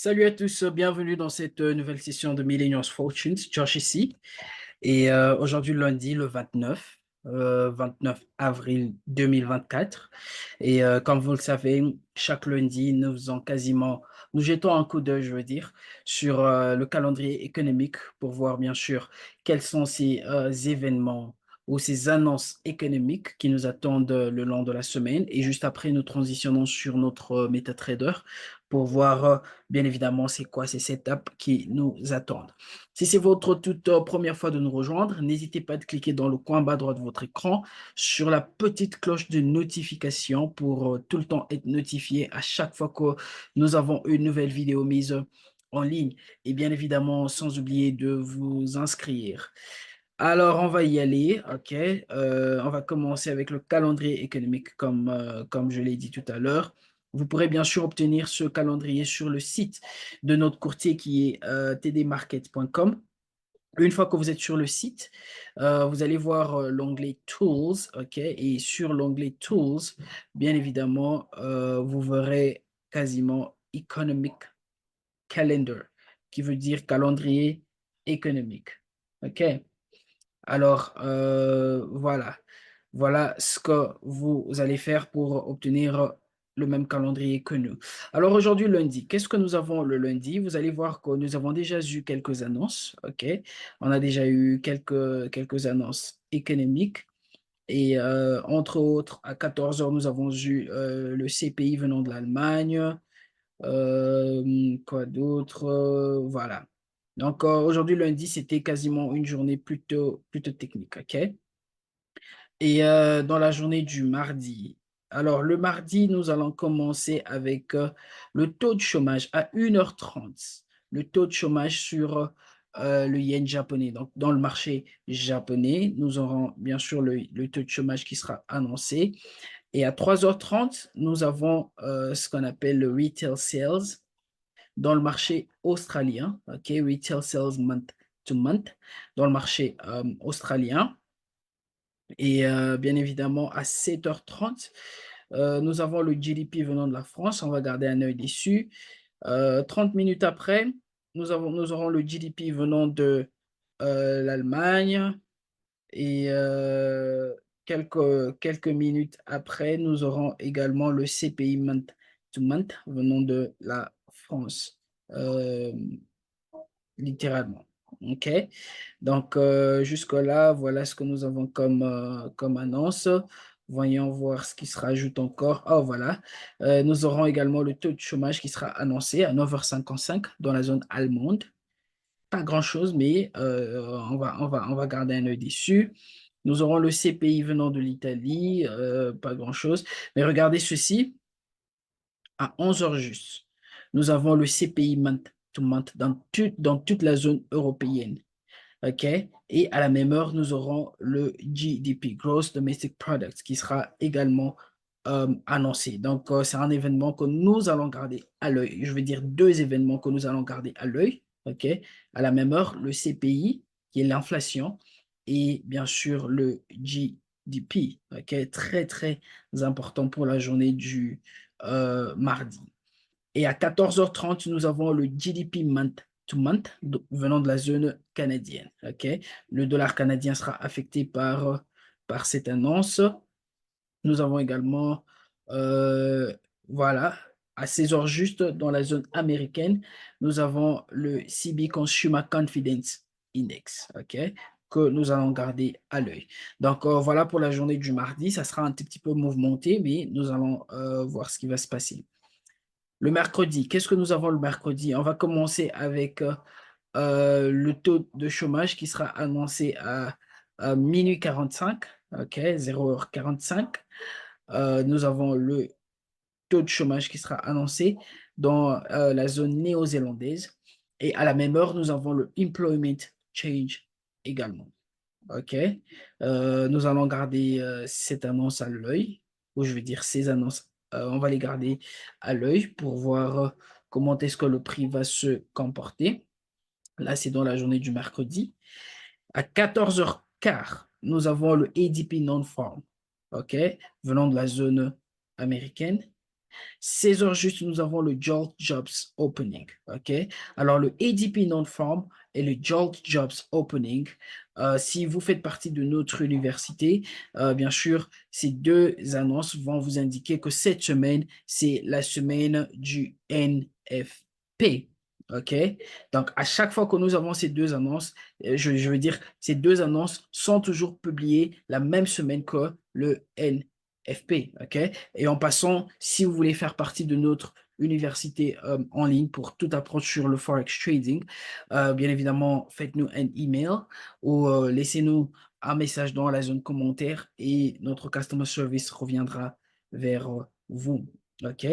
Salut à tous, bienvenue dans cette nouvelle session de Millennials Fortunes, Josh ici. Et aujourd'hui, lundi, le 29 avril 2024. Et comme vous le savez, chaque lundi, nous jetons un coup d'œil, je veux dire, sur le calendrier économique pour voir, bien sûr, quels sont ces événements ou ces annonces économiques qui nous attendent le long de la semaine. Et juste après, nous transitionnons sur notre MetaTrader pour voir, bien évidemment, c'est quoi ces étapes qui nous attendent. Si c'est votre toute première fois de nous rejoindre, n'hésitez pas de cliquer dans le coin bas droit de votre écran sur la petite cloche de notification pour tout le temps être notifié à chaque fois que nous avons une nouvelle vidéo mise en ligne. Et bien évidemment, sans oublier de vous inscrire. Alors, on va y aller, ok. On va commencer avec le calendrier économique, comme je l'ai dit tout à l'heure. Vous pourrez bien sûr obtenir ce calendrier sur le site de notre courtier qui est tdmarket.com. Une fois que vous êtes sur le site, vous allez voir l'onglet Tools, ok. Et sur l'onglet Tools, bien évidemment, vous verrez quasiment Economic Calendar, qui veut dire calendrier économique, ok. Alors, voilà ce que vous allez faire pour obtenir le même calendrier que nous. Alors aujourd'hui, lundi, qu'est-ce que nous avons le lundi? Vous allez voir que nous avons déjà eu quelques annonces, ok? On a déjà eu quelques annonces économiques. Et entre autres, à 14 heures, nous avons eu le CPI venant de l'Allemagne. Quoi d'autre? Voilà. Donc aujourd'hui, lundi, c'était quasiment une journée plutôt technique, ok? Et dans la journée du mardi. Alors, le mardi, nous allons commencer avec le taux de chômage à 1h30. Le taux de chômage sur le yen japonais. Donc, dans le marché japonais, nous aurons bien sûr le taux de chômage qui sera annoncé. Et à 3h30, nous avons ce qu'on appelle le retail sales dans le marché australien, ok, retail sales month to month, dans le marché australien. Et bien évidemment, à 7h30, nous avons le GDP venant de la France, on va garder un œil dessus. 30 minutes après, nous aurons le GDP venant de l'Allemagne. Et quelques minutes après, nous aurons également le CPI month to month venant de la France, euh, littéralement. OK? Donc, jusque-là, voilà ce que nous avons comme annonce. Voyons voir ce qui se rajoute encore. Oh, voilà. Nous aurons également le taux de chômage qui sera annoncé à 9h55 dans la zone allemande. Pas grand-chose, mais on va garder un œil dessus. Nous aurons le CPI venant de l'Italie, pas grand-chose. Mais regardez ceci, à 11 heures juste, nous avons le CPI month to month dans toute la zone européenne. OK? Et à la même heure, nous aurons le GDP, Gross Domestic Product, qui sera également annoncé. Donc, c'est un événement que nous allons garder à l'œil. Je veux dire deux événements que nous allons garder à l'œil. OK? À la même heure, le CPI, qui est l'inflation, et bien sûr le GDP. OK? Très, très important pour la journée du mardi. Et à 14h30, nous avons le GDP month to month venant de la zone canadienne. OK? Le dollar canadien sera affecté par cette annonce. Nous avons également, euh, voilà, à 16 heures juste dans la zone américaine, nous avons le CB Consumer Confidence Index, OK, que nous allons garder à l'œil. Donc, voilà pour la journée du mardi. Ça sera un petit peu mouvementé, mais nous allons voir ce qui va se passer. Le mercredi, qu'est-ce que nous avons le mercredi? On va commencer avec le taux de chômage qui sera annoncé à minuit 45, ok, 0h45. Nous avons le taux de chômage qui sera annoncé dans la zone néo-zélandaise. Et à la même heure, nous avons le Employment Change également. OK. Nous allons garder cette annonce à l'œil, ou je veux dire ces annonces, on va les garder à l'œil pour voir comment est-ce que le prix va se comporter. Là, c'est dans la journée du mercredi. À 14h15, nous avons le ADP non-farm, OK, venant de la zone américaine. 16 heures juste, nous avons le Jolt Jobs Opening. OK? Alors, le ADP Non-Farm et le Jolt Jobs Opening, si vous faites partie de notre université, bien sûr, ces deux annonces vont vous indiquer que cette semaine, c'est la semaine du NFP. OK? Donc, à chaque fois que nous avons ces deux annonces, je veux dire, ces deux annonces sont toujours publiées la même semaine que le NFP. OK? Et en passant, si vous voulez faire partie de notre université en ligne pour tout apprendre sur le Forex Trading, bien évidemment, faites-nous un email ou laissez-nous un message dans la zone commentaire et notre customer service reviendra vers vous. OK?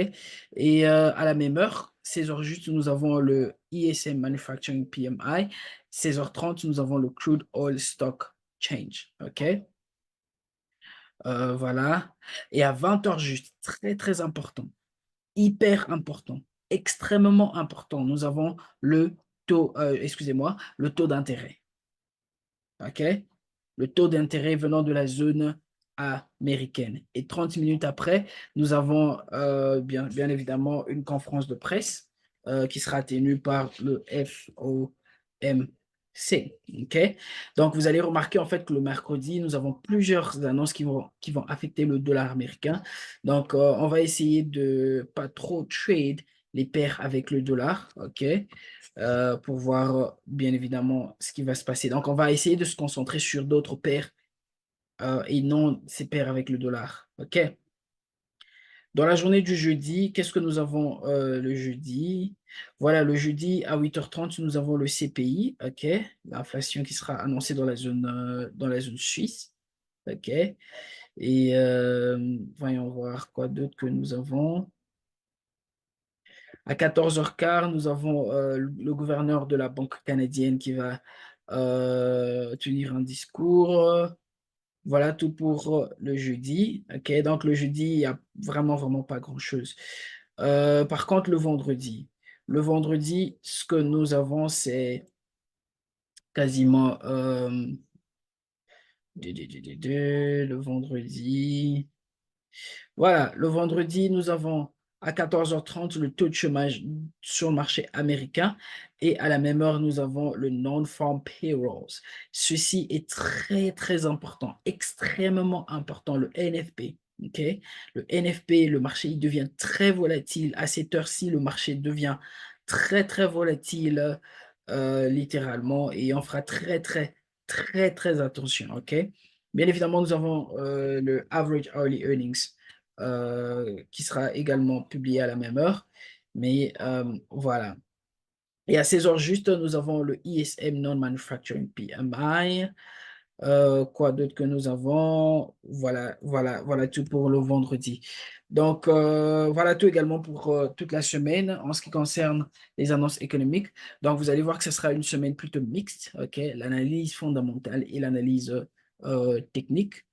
Et à la même heure, 16 heures juste, nous avons le ISM Manufacturing PMI. 16h30, nous avons le Crude Oil Stock Change. OK? Voilà. Et à 20 heures juste, très, très important, hyper important, extrêmement important, nous avons le taux, excusez-moi, le taux d'intérêt. OK? Le taux d'intérêt venant de la zone américaine. Et 30 minutes après, nous avons bien évidemment une conférence de presse qui sera tenue par le FOMC. OK? Donc, vous allez remarquer en fait que le mercredi, nous avons plusieurs annonces qui vont affecter le dollar américain. Donc, on va essayer de pas trop trade les paires avec le dollar. OK? Pour voir bien évidemment ce qui va se passer. Donc, on va essayer de se concentrer sur d'autres paires et non ces paires avec le dollar. OK? Dans la journée du jeudi, qu'est-ce que nous avons le jeudi? Voilà, le jeudi à 8h30, nous avons le CPI, OK? L'inflation qui sera annoncée dans la zone suisse. OK? Et voyons voir quoi d'autre que nous avons. À 14h15, nous avons le gouverneur de la Banque canadienne qui va tenir un discours. Voilà tout pour le jeudi. OK, donc le jeudi, il n'y a vraiment, vraiment pas grand-chose. Par contre, le vendredi, ce que nous avons, c'est quasiment le vendredi. Voilà, le vendredi, nous avons à 14h30 le taux de chômage sur le marché américain et à la même heure, nous avons le non-farm payrolls. Ceci est très, très important, extrêmement important, le NFP. OK? Le NFP, le marché, il devient très volatile. À cette heure-ci, le marché devient très, très volatile, littéralement, et on fera très, très, très, très attention. OK? Bien évidemment, nous avons le average hourly earnings qui sera également publié à la même heure. Mais voilà. Et à 16 heures juste, nous avons le ISM Non-Manufacturing PMI. Quoi d'autre que nous avons? Voilà, voilà, voilà tout pour le vendredi. Donc, voilà tout également pour toute la semaine en ce qui concerne les annonces économiques. Donc, vous allez voir que ce sera une semaine plutôt mixte, OK? L'analyse fondamentale et l'analyse technique.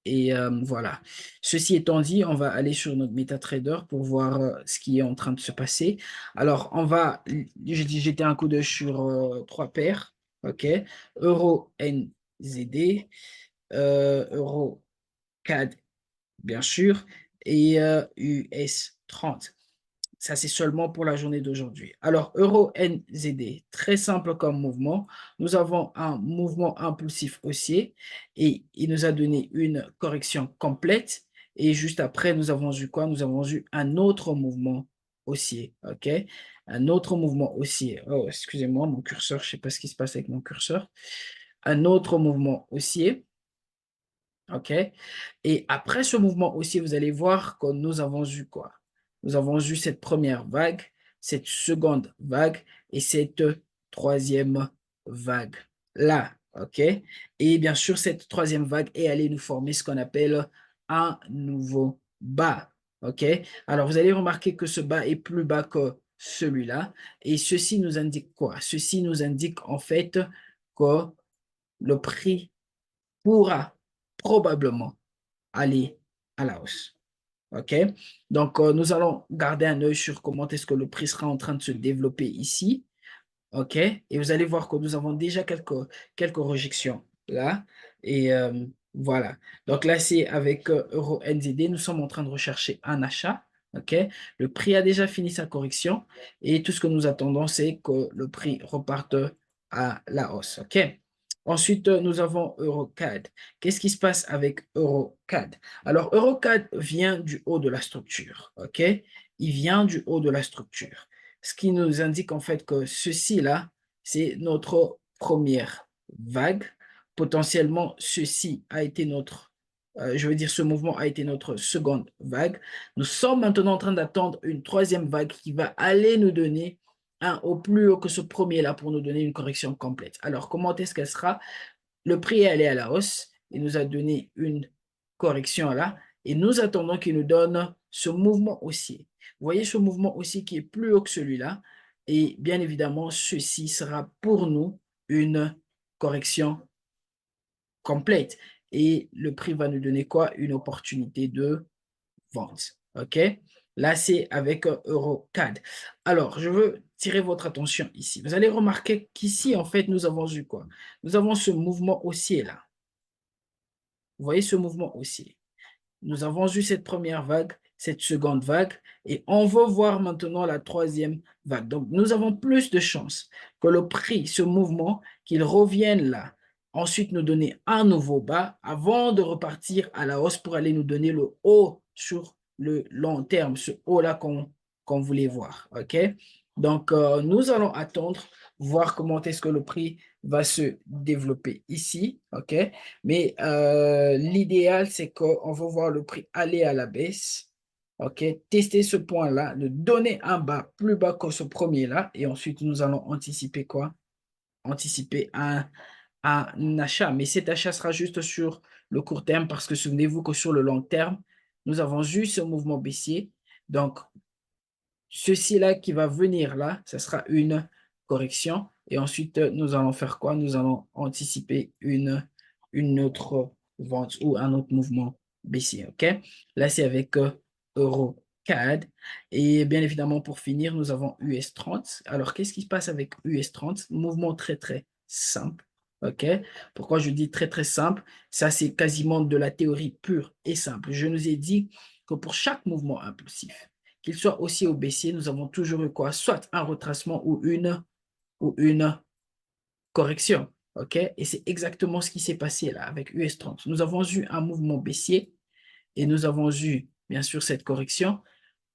Et voilà. Ceci étant dit, on va aller sur notre MetaTrader pour voir ce qui est en train de se passer. Alors, j'ai dit, jeter un coup d'œil sur trois paires. OK. Euro NZD, Euro CAD, bien sûr, et US 30. Ça, c'est seulement pour la journée d'aujourd'hui. Alors, Euro NZD, très simple comme mouvement. Nous avons un mouvement impulsif haussier et il nous a donné une correction complète. Et juste après, nous avons eu quoi? Nous avons eu un autre mouvement haussier. OK? Un autre mouvement haussier. Oh, excusez-moi, mon curseur, je ne sais pas ce qui se passe avec mon curseur. Un autre mouvement haussier. OK? Et après ce mouvement aussi, vous allez voir que nous avons eu quoi? Nous avons eu cette première vague, cette seconde vague et cette troisième vague là. OK? Et bien sûr, cette troisième vague est allée nous former ce qu'on appelle un nouveau bas. OK? Alors, vous allez remarquer que ce bas est plus bas que celui-là. Et ceci nous indique quoi? Ceci nous indique en fait que le prix pourra probablement aller à la hausse. OK? Donc, nous allons garder un œil sur comment est-ce que le prix sera en train de se développer ici. OK? Et vous allez voir que nous avons déjà quelques rejections là. Et voilà. Donc là, c'est avec Euro NZD, nous sommes en train de rechercher un achat. OK? Le prix a déjà fini sa correction et tout ce que nous attendons, c'est que le prix reparte à la hausse. OK? Ensuite, nous avons EuroCAD. Qu'est-ce qui se passe avec EuroCAD? Alors, EuroCAD vient du haut de la structure. OK? Il vient du haut de la structure. Ce qui nous indique en fait que ceci-là, c'est notre première vague. Potentiellement, ceci a été notre, je veux dire, ce mouvement a été notre seconde vague. Nous sommes maintenant en train d'attendre une troisième vague qui va aller nous donner au plus haut que ce premier-là pour nous donner une correction complète. Alors, comment est-ce qu'elle sera? Le prix est allé à la hausse. Il nous a donné une correction là et nous attendons qu'il nous donne ce mouvement haussier. Vous voyez ce mouvement haussier qui est plus haut que celui-là et bien évidemment, ceci sera pour nous une correction complète et le prix va nous donner quoi? Une opportunité de vente. OK? Là, c'est avec EuroCAD. Alors, je veux tirer votre attention ici. Vous allez remarquer qu'ici, en fait, nous avons eu quoi? Nous avons ce mouvement haussier là. Vous voyez ce mouvement haussier? Nous avons eu cette première vague, cette seconde vague, et on va voir maintenant la troisième vague. Donc, nous avons plus de chances que le prix, ce mouvement, qu'il revienne là, ensuite nous donner un nouveau bas avant de repartir à la hausse pour aller nous donner le haut sur le long terme, ce haut-là qu'on voulait voir. OK? Donc, nous allons attendre, voir comment est-ce que le prix va se développer ici. OK? Mais l'idéal, c'est qu'on va voir le prix aller à la baisse. OK? Tester ce point-là, de donner un bas plus bas que ce premier-là. Et ensuite, nous allons anticiper quoi? Anticiper un achat. Mais cet achat sera juste sur le court terme parce que souvenez-vous que sur le long terme, nous avons eu ce mouvement baissier. Donc, ceci-là qui va venir là, ce sera une correction. Et ensuite, nous allons faire quoi? Nous allons anticiper une autre vente ou un autre mouvement baissier. OK? Là, c'est avec EuroCAD. Et bien évidemment, pour finir, nous avons US30. Alors, qu'est-ce qui se passe avec US30? Mouvement très, très simple. OK? Pourquoi je dis très, très simple? Ça, c'est quasiment de la théorie pure et simple. Je nous ai dit que pour chaque mouvement impulsif, qu'il soit haussier ou baissier, nous avons toujours eu quoi? Soit un retracement ou une correction. OK? Et c'est exactement ce qui s'est passé là avec US30. Nous avons eu un mouvement baissier et nous avons eu, bien sûr, cette correction.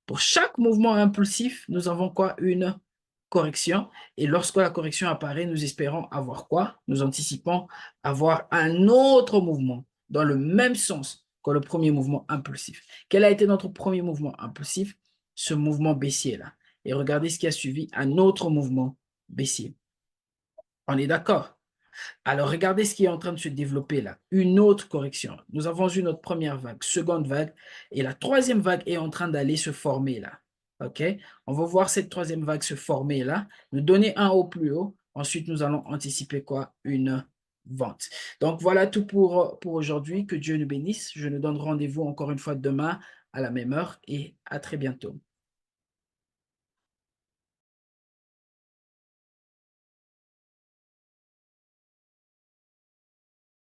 Pour chaque mouvement impulsif, nous avons quoi? Une correction. Et lorsque la correction apparaît, nous espérons avoir quoi? Nous anticipons avoir un autre mouvement dans le même sens que le premier mouvement impulsif. Quel a été notre premier mouvement impulsif? Ce mouvement baissier-là. Et regardez ce qui a suivi, un autre mouvement baissier. On est d'accord? Alors, regardez ce qui est en train de se développer là. Une autre correction. Nous avons eu notre première vague, seconde vague, et la troisième vague est en train d'aller se former là. OK? On va voir cette troisième vague se former là, nous donner un haut plus haut. Ensuite, nous allons anticiper quoi? Une vente. Donc, voilà tout pour aujourd'hui. Que Dieu nous bénisse. Je nous donne rendez-vous encore une fois demain à la même heure et à très bientôt.